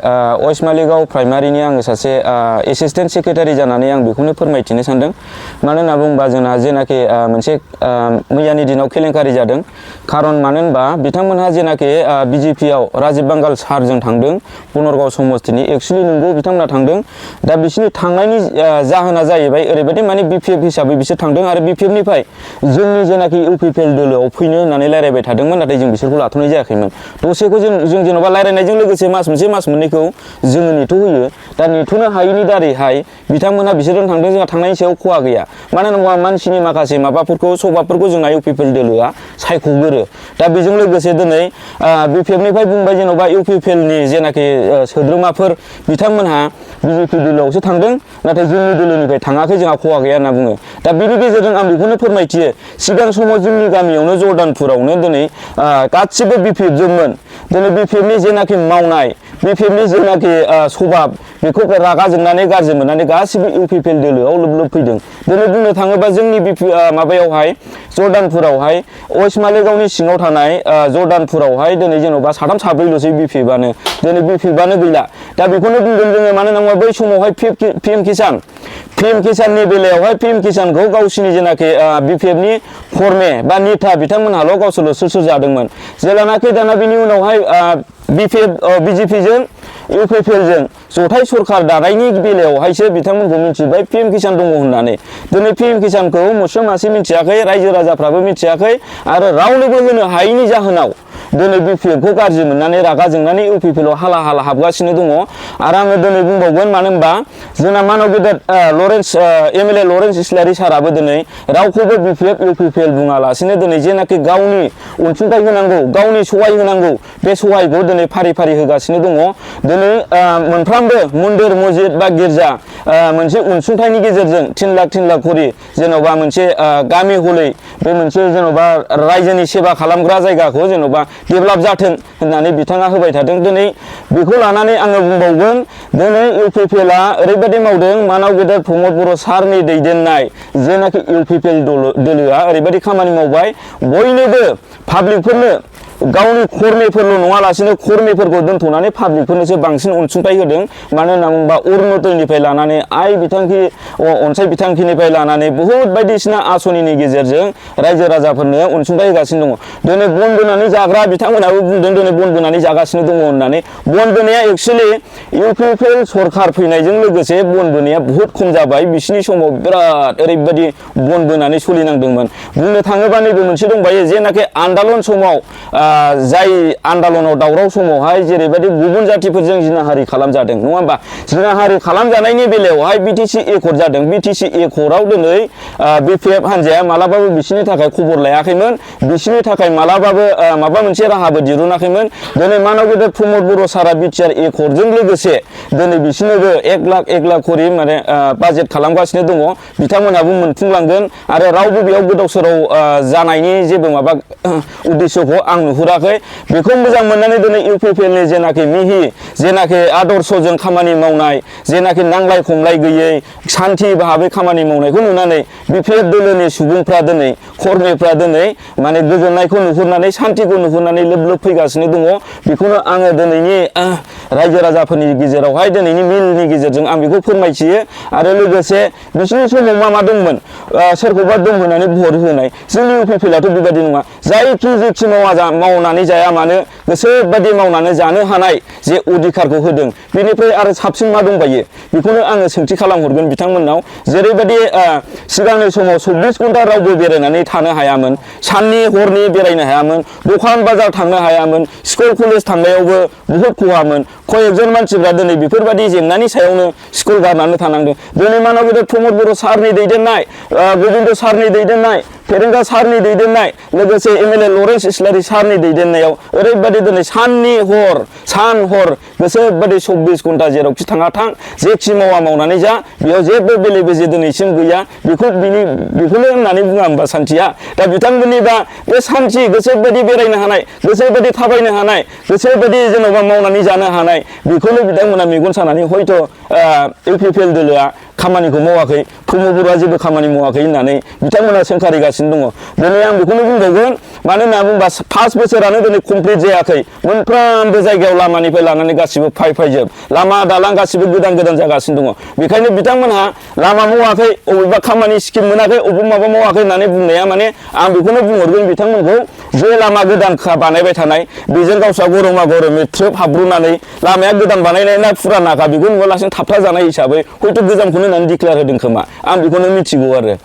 West Maligaon प्राइमारिनि आङो सासे assistant secretary जानानै आं बेखौनो फोरमायथिनो सानदों। मानो होनना बुङोबा जोंना जेनाखि मोनसे मैयानि दिनाव केलेंकारि जादों। खारन मानो होनबा बिथांमोनहा जेनाखि बिजेपिआव राजीब बांगाल सारजों थांदों बनरगाव समस्तिनि एक्सुअलि नंगौ बिथांमोना थांदों। दा बिसोरनि थांनायनि जाहोना जाहैबाय ओरैबायदि माने बिपिएफ हिसाबै बिसोर थांदों आरो बिपिएफनिफ्राय जोंनि जेनाखि इउपिपिएल दोलोआव फैनो होननानै रायलायबाय थादोंमोन, नाथाय जों बिसोरखौ लाथ'नाय जायाखैमोन। दसेखौ जों जेन'बा रायलायनायजों लोगोसे मास मोनसे मास मोननैखौ जोङो नेथ' होयो। दा नेथ'नो हायैनि दारैहाय बिथांमोनहा बिसोरजों थांदों, जोंहा थांनायनि सायाव खहा गैया। मानो होनोबा मानसिनि माखासे माबाफोरखौ सभाबफोरखौ जोंना इउपिपिएल दोलोआ सायख'गोरो। दा बेजों लोगोसे दिनै बिपिएफनिफ्राय बुंबाय जेन'बा इउपिपिएलनि जेनाखि सोद्रोमाफोर बिथांमोनहा बिजेपि दोलोआवसो थांदों, नाथाय जोंनि दोलोनिफ्राय थाङाखै, जोंहा खहा गैया होनना बुङो। दा बेनि गेजेरजों आं बेखौनो फोरमायथियो, सिगां समाव जोंनि गामियावनो जर्दानपुरावनो दिनै गासिबो बिपिएफजोंमोन। दिनै बिपिएफनि जेनाखि मावनाय, बिपिएफनि जेनाखि सभाब, बेखौ रागा जोंनानै गाज्रि मोननानै गासिबो इउपिपिएल दोलोआव लोब लोब फैदों। दिनै बुंनो थाङोबा जोंनि माबायावहाय जर्दानपुरावहाय वेस्ट मालिगावनि सिङाव थानाय जर्दानपुरावहाय दिनै जेन'बा साथाम साब्रैल'सै बिपिएफआनो, दिनै बिपिएफआनो गैला। दा बेखौनो बुंगोन जोङो, मानो होनोबा बै समावहाय पिएम किसाननि बेलायावहाय पिएम किसानखौ गावसिनि जेनाखि बिपिएफनि फरमे बा नेता बिथांमोनहाल' गावसोरल' सोर जादोंमोन। जेब्लानाखि दाना बिनि उनावहाय बिजेपिजों इउपिपिएलजों जथाय सरखार दानायनि बेलायावहायसो बिथांमोनखौ मिथिबाय पिएम किसान दङ होननानै। दिनै पिएम किसानखौ मुसुं मासे मिथियाखै, रायजो राजाफ्राबो मिथियाखै आरो रावनोबो होनो हायैनि जाहोनाव दिनै बिपिएफखौ गाज्रि मोननानै रागा जोंनानै इउपिपिएलआव हाला हाला हाबगासिनो दङ। आरो आङो दिनै बुंबावगोन, मानो होनबा जोंना मानब गेदेर एमएलए लरेन्स इस्लारि साराबो दिनै रावखौबो बिपिएफ इउपिपिएल बुङालासिनो दिनै जेनाखि गावनि अनसुंथाइ होनांगौ, गावनि सहाय होनांगौ, बे सहायखौ दिनै फारि फारि होगासिनो दङ। दिनै मोनफ्रोमबो मन्दिर मस्जिद बा गिर्जा मोनसे अनसुंथाइनि गेजेरजों 3 लाख खरि जेन'बा मोनसे गामि हलै बे मोनसे जेन'बा रायजोनि सेबा खालामग्रा जायगाखौ जेन'बा डेभेलप जाथों होननानै बिथाङा होबाय थादों। दिनै बेखौ लानानै आङो बुंबावगोन, दिनै इउपिपिएलआ ओरैबायदि मावदों, मानाव गेदेर प्रमद बर' सारनि दैदेननाय जेनाखि इउपिपिएल दोलोआ ओरैबायदि खामानि मावबाय, बयनोबो पाब्लिकफोरनो गावनि खर्मिफोरल' नङालासिनो खर्मिफोरखौ दोनथ'नानै पाब्लिकफोरनोसो बांसिन अनसुंथाइ होदों। मानो होनना बुङोबा अरुणोदयनिफ्राय लानानै आइ बिथांखि अनसाय बिथांखिनिफ्राय लानानै बहुद बायदिसिना आसनिनि गेजेरजों रायजो राजाफोरनो अनसुंथाइ होगासिनो दङ। दिनै बन बोनानै जाग्रा बिथांमोनाबो बुंदों दिनै बन बोनानै जागासिनो दङ होननानै। बन बोनाया एक्सुवेलि इउपिपिएल सरखार फैनायजों लोगोसे बन बोनाया बहुद खम जाबाय। बिसिनि समाव बिराद ओरैबायदि बन बोनानै सोलिनांदोंमोन। बुंनो थाङोबा नैबे मोनसे दंबायो, जेनाखि आन्दालन समाव जाय आन्दालनाव दावराव समावहाय जेरैबायदि गुबुन जाथिफोरजों जिनाहारि खालामजादों, नङा होमबा? जिनाहारि खालामजानायनि बेलायावहाय बिटिसि एकर्ड जादों। बिटिसि एकर्डआव दिनै बिपिएफ हान्जाया मालाबाबो बिसिनि थाखाय खबर लायाखैमोन, बिसिनि थाखाय मालाबाबो माबा मोनसे राहाबो दिरुनाखैमोन। दिनै मानाव गेदेर प्रमद बर' सारा बिटिआर एकर्डजों लोगोसे दिनै बिसिनोबो 1 लाख खरि माने बाजेट खालामगासिनो दङ। बिथांमोनहाबो मोनफुंलांगोन आरो रावबो बेयाव गोदाव सोराव जानायनि जेबो माबा उद्देश्यखौ आं नुहुराखै। बेखौ मोजां मोननानै दिनै इउपिपिएलनि जेनाखि मिहि जेनाखि आदर्शजों खामानि मावनाय, जेनाखि नांलाय खमलाय गैयै सान्थि भाबै खामानि मावनायखौ नुनानै बिपिएफ दोलोनि सुबुंफ्रा दिनै खर्मिफ्रा दिनै माने गोजोननायखौ नुहुरनानै सान्थिखौ नुहुरनानै लोब लोब फैगासिनो दङ। बेखौनो आङो दिनैनि रायजो राजाफोरनि गेजेरावहाय दिनैनि मेलनि गेजेरजों आं बेखौ फोरमायथियो। आरो लोगोसे बिसोरनि समाव मा दंमोन, सोरखौबा दं होननानै भट होनाय। जोंनि इउपिपिएलआथ' बेबायदि नङा। जायखि जेखि मावनानै जाया मानो गोसोबायदि मावनानै जानो हानाय जे अधिकारखौ होदों, बेनिफ्राय आरो साबसिन मा दंबायो? बेखौनो आङो सोंथि खालामहरगोन बिथांमोननाव। जेरैबायदि सिगांनि समाव 24 घन्टा रावबो बेरायनानै थानो हायामोन, साननि हरनि बेरायनो हायामोन, दखान बाजार थांनो हायामोन, स्कुल कलेज थांनायावबो बहुद खहामोन। कयेकजन मानसिफ्रा दिनै बेफोरबायदि जेंनानि सायावनो स्कुल गारनानै थानांदों। दिनै मानाव गेदेर प्रमद बर' सारनि दैदेननाय, गोबिन्द सारनि दैदेननाय, फेरेंगा सारनि दैदेननाय, लोगोसे एमएलए लरेन्स इस्लारि सारनि दैदेननायाव ओरैबायदि दिनै सान हर गोसोबायदि 24 घन्टा जेरावखि थाङा थां, जेखि मावा मावनानै जा, बेयाव जेबो बेले बेजे दिनैसिम गैया। बेखौनो होननानै बुङा होमबा सान्थिया? दा बिथांमोननिबा बे सान्थि, गोसोबायदि बेरायनो हानाय, गोसोबायदि थाबायनो हानाय, गोसोबायदि जेन'बा मावनानै जानो हानाय, बेखौनो बिथांमोना मेगन सानानै हयथ' इउपिपिएल दोलोआ खामानिखौ मावाखै प्रम'दरा जेबो खामानि मावाखै होननानै बिथांमोना सोंखारिगासिनो दङ दिनै आं बेखौनो बुंबावगोन मानो होनना बुङोबा 5 बोसोरानो दिनै कमप्लिट जायाखै मोनफ्रोमबो जायगायाव लामानिफ्राय लानानै गासिबो फायजोब लामा दालां गासिबो गोदान गोदान जागासिनो दङ बेखायनो बिथांमोनहा लामा मावाखै अबेबा खामानि स्किम मोनाखै अबेबा माबा मावाखै होननानै बुंनाया माने आं बेखौनो बुंहरगोन बिथांमोनखौ जे लामा गोदान बानायबाय थानाय बेजों गावस्रा गरमा गरमै ट्रोब हाब्रुनानै लामाया गोदान बानायनाय ना फुरानाखा बेखौ नुवालासिनो थाबथा जानाय हिसाबै हयथ' गोजामखौनो होननानै डिक्लेयार होदों खोमा आं बेखौनो मिथिगौ आरो